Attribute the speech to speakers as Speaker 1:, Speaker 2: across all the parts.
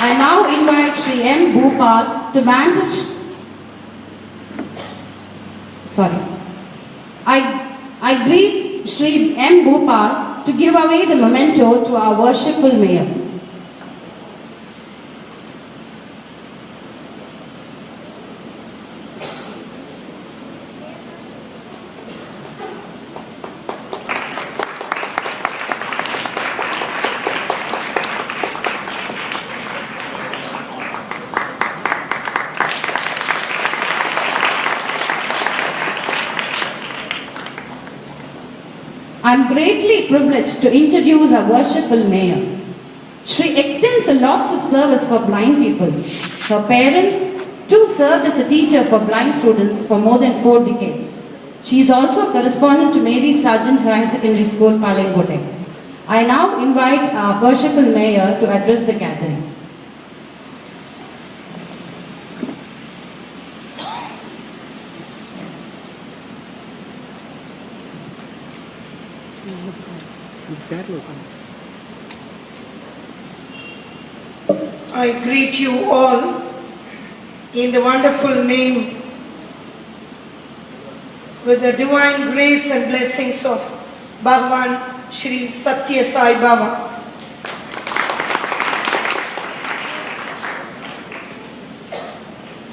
Speaker 1: I now invite Sri M. Bhupal to I greet Sri M. Bhupal to give away the memento to our worshipful Mayor. I am greatly privileged to introduce our worshipful Mayor. She extends lots of service for blind people. Her parents too served as a teacher for blind students for more than 4 decades. She is also a correspondent to Mary Sargent Higher Secondary School, Palangote. I now invite our worshipful Mayor to address the gathering.
Speaker 2: I greet you all in the wonderful name with the divine grace and blessings of Bhagavan Shri Satya Sai Baba.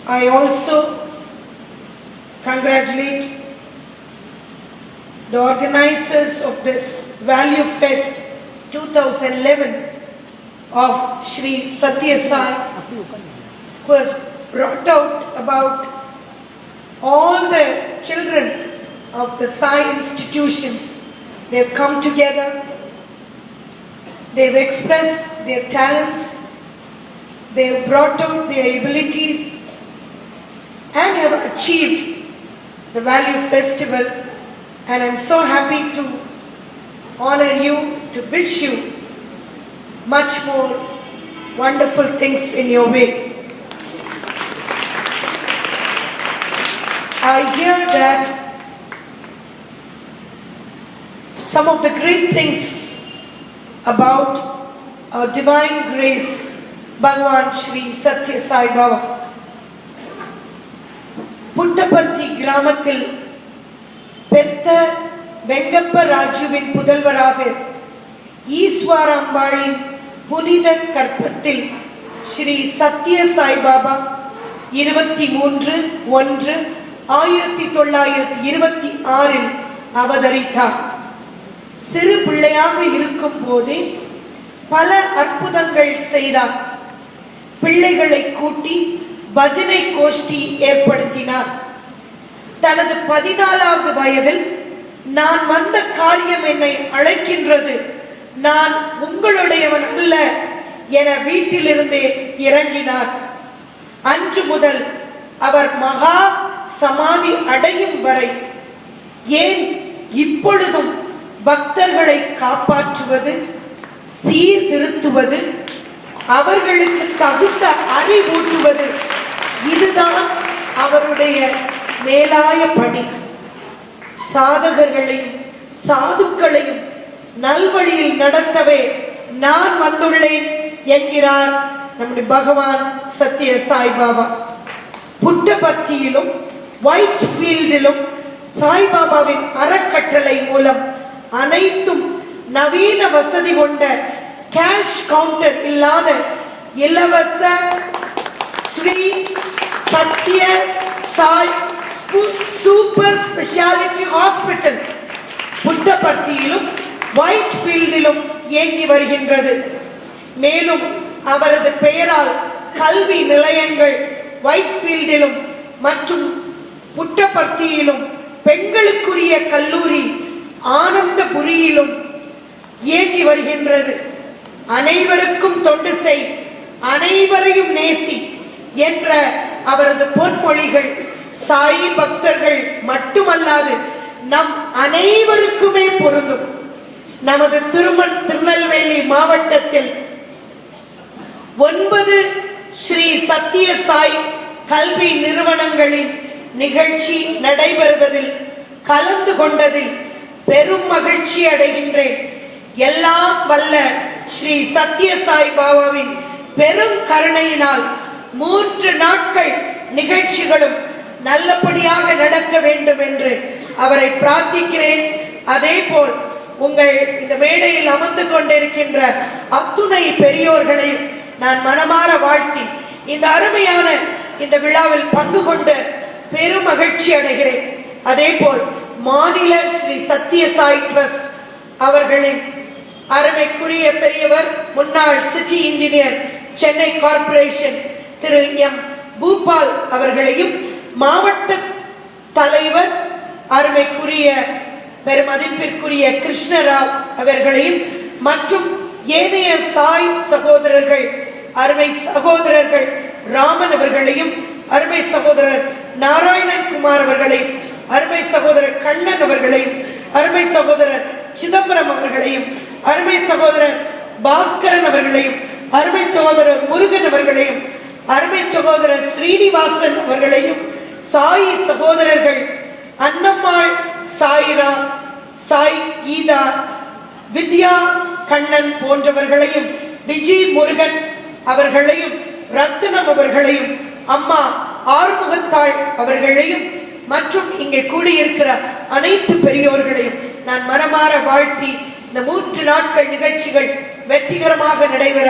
Speaker 2: I also congratulate the organizers of this Value Fest 2011 of Shri Satya Sai, who has brought out about all the children of the Sai institutions. They've come together, they've expressed their talents, they've brought out their abilities and have achieved the Value Festival, and I'm so happy to honor you, to wish you much more wonderful things in your way. I hear that some of the great things about our divine grace, Bhagavan Shri Satya Sai Baba. Puttaparthi Gramathil Petta Vengappa Rajuvin Pudalvaraga Iswarambalin Punitha Karpathil Shri Satya Sai Baba 23-1-1926 அவதரித்தார். சிறு பிள்ளையாக இருக்கும் போதே பல அற்புதங்கள் செய்தார். பிள்ளைகளை கூட்டி பஜனை கோஷ்டி ஏற்படுத்தினார். தனது 14வது வயதில் நான் வந்த காரியம் என்னை அழைக்கின்றது, நான் உங்களுடையவன் அல்ல என வீட்டிலிருந்தே இறங்கினார். அன்று முதல் அவர் மகா சமாதி அடையும் வரை, ஏன் இப்பொழுதும் பக்தர்களை காப்பாற்றுவது, சீர்திருத்துவது, அவர்களுக்கு தகுந்த அறிவூட்டுவது, இதுதான் அவருடைய மேலாய பணி. சாதகர்களையும் சாதுக்களையும் நல்வழியில் நடத்தவே நான் வந்துள்ளேன் என்கிறார் நம்முடைய பகவான் சத்ய சாய்பாபா. புட்டபர்த்தியிலும் ஒயிட் ஃபீல்டிலும் சாய்பாபாவின் அறக்கட்டளை மூலம் அனைத்தும் நவீன வசதி கொண்ட கேஷ் கவுண்டர் இல்லாத இலவச Shri Sathya Sai super speciality hospital புட்டபர்த்தியிலும் ஒயிட் ஃபீல்டிலும் இயங்கி வருகின்றது. மேலும் அவரது பெயரால் கல்வி நிலையங்கள் ஒயிட் ஃபீல்டிலும் மற்றும் புட்டபர்த்தியிலும், பெண்களுக்குரிய கல்லூரி ஆனந்தபுரியிலும் இயங்கி வருகின்றது. அனைவருக்கும் தொண்டு செய், அனைவரையும் நேசி என்ற அவரது பொன்மொழிகள் சாயி பக்தர்கள் மட்டுமல்லாது நம் அனைவருக்குமே பொருந்தும். நமது திருநெல்வேலி மாவட்டத்தில் 9 ஸ்ரீ சத்ய சாய் கல்வி நிறுவனங்களின் நிகழ்ச்சி நடைபெறுவதில் கலந்து கொண்டதில் பெரும் மகிழ்ச்சி அடைகின்றேன். எல்லாம் வல்ல ஸ்ரீ சத்ய சாய் பாபாவின் பெரும் கருணையினால் 3 நாட்கள் நிகழ்ச்சிகளும் நல்லபடியாக நடக்க வேண்டும் என்று அவரை பிரார்த்திக்கிறேன். அதே போல் உங்கள் இந்த மேடையில் அமர்ந்து கொண்டிருக்கின்ற அத்துணை பெரியோர்களையும் நான் மனமாற வாழ்த்தி இந்த அருமையான இந்த விழாவில் பங்கு கொண்டு பெரும் மகிழ்ச்சி அடைகிறேன். அதே போல் மாநில ஸ்ரீ சத்யசாய் ட்ரஸ்ட் அவர்களின் அருமைக்குரிய பெரியவர் முன்னாள் சிட்டி இன்ஜினியர் சென்னை கார்ப்பரேஷன் திரு எம் பூபால் அவர்களையும், மாவட்ட தலைவர் அருமைக்குரிய பெருமதிப்பிற்குரிய கிருஷ்ணராவ் அவர்களையும் மற்றும் ஏனைய சாய் சகோதரர்கள், அருமை சகோதரர்கள் ராமன் அவர்களையும், அருமை சகோதரர் நாராயணன் குமார் அவர்களையும், அருமை சகோதரர் கண்ணன் அவர்களையும், அருமை சகோதரர் சிதம்பரம் அவர்களையும், அருமை சகோதரர் பாஸ்கரன் அவர்களையும், அருமை சகோதரர் முருகன் அவர்களையும், அருமை சகோதரர் ஸ்ரீனிவாசன் அவர்களையும், சாய் சகோதரர்கள் அன்னம்மாள், சாயிரா, சாய் கீதா, வித்யா கண்ணன் போன்றவர்களையும், விஜி முருகன் அவர்களையும், ரத்னம் அவர்களையும், அம்மா ஆறுமுகத்தாள் அவர்களையும் மற்றும் இங்கே கூடியிருக்கிற அனைத்து பெரியோர்களையும் நான் மனமாற வாழ்த்தி இந்த 3 நாட்கள் நிகழ்ச்சிகள் வெற்றிகரமாக நடைபெற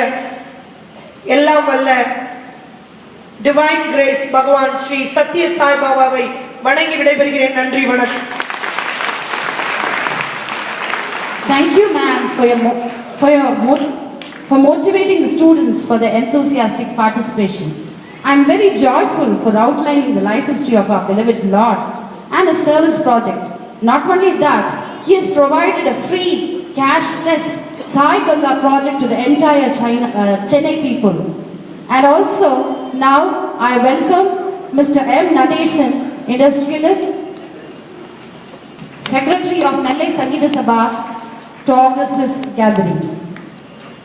Speaker 2: எல்லாம் வல்ல டிவைன் கிரேஸ் பகவான் ஸ்ரீ சத்ய சாய் பாபாவை வணங்கி விடைபெறுகிறேன். நன்றி, வணக்கம்.
Speaker 1: Thank you, ma'am, for motivating the students for their enthusiastic participation. I am very joyful for outlining the life history of our beloved Lord and a service project. Not only that, he has provided a free, cashless Sai Ganga project to the entire Chennai people. And also, now I welcome Mr. M. Nadeshan, industrialist, Secretary of Nellai Sangeetha Sabha, to organize this gathering.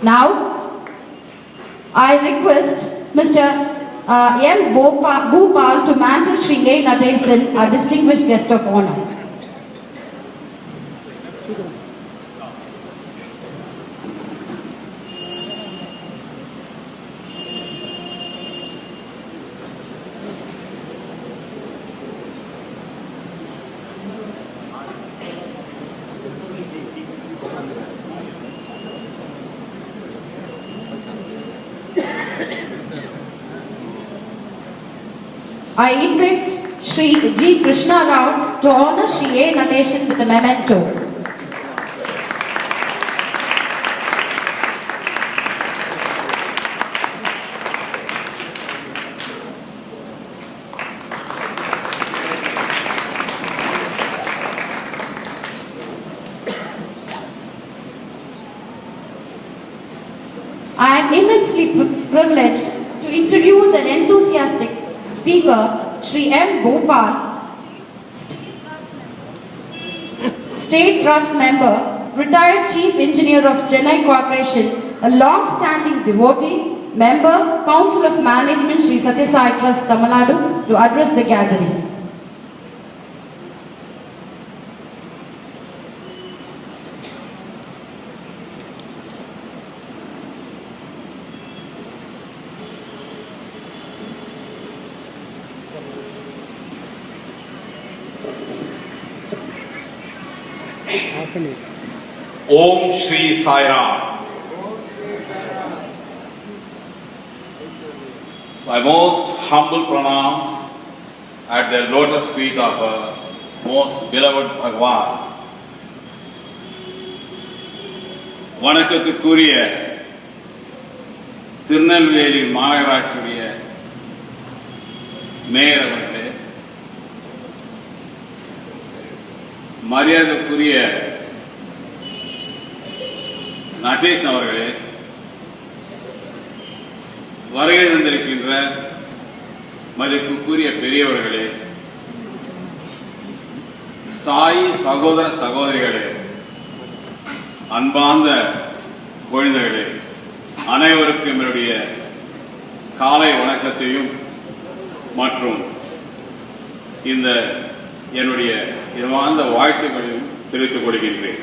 Speaker 1: Now, I request Mr. M. Bhupal to mantle Sri A. Nadeshan, our distinguished guest of honor. I invite Sri G. Krishna Rao to honor Sri A. Nadeshan with a memento. I am immensely privileged to introduce an enthusiastic speaker, Sri M. Bhupal, State Trust Member, retired Chief Engineer of Chennai Corporation, a long-standing devotee, Member, Council of Management, Sri Satya Sai Trust, Tamil Nadu, to address the gathering.
Speaker 3: Om Shri Sai Ram. My most humble pranams at the lotus feet of our most beloved Bhagwan. வணக்கத்துக்குரிய Tirunelveli மாநகராட்சியுடைய mayor அவர்களே, மரியாதைக்குரிய நடேசன் அவர்களே, வருகை தந்திருக்கின்ற மதிப்புக்குரிய பெரியவர்களே, சாய் சகோதர சகோதரிகளே, அன்பார்ந்த குழந்தைகளே, அனைவருக்கும் என்னுடைய காலை வணக்கத்தையும் மற்றும் இந்த என்னுடைய இதமார்ந்த வாழ்த்துக்களையும் தெரிவித்துக் கொள்கின்றேன்.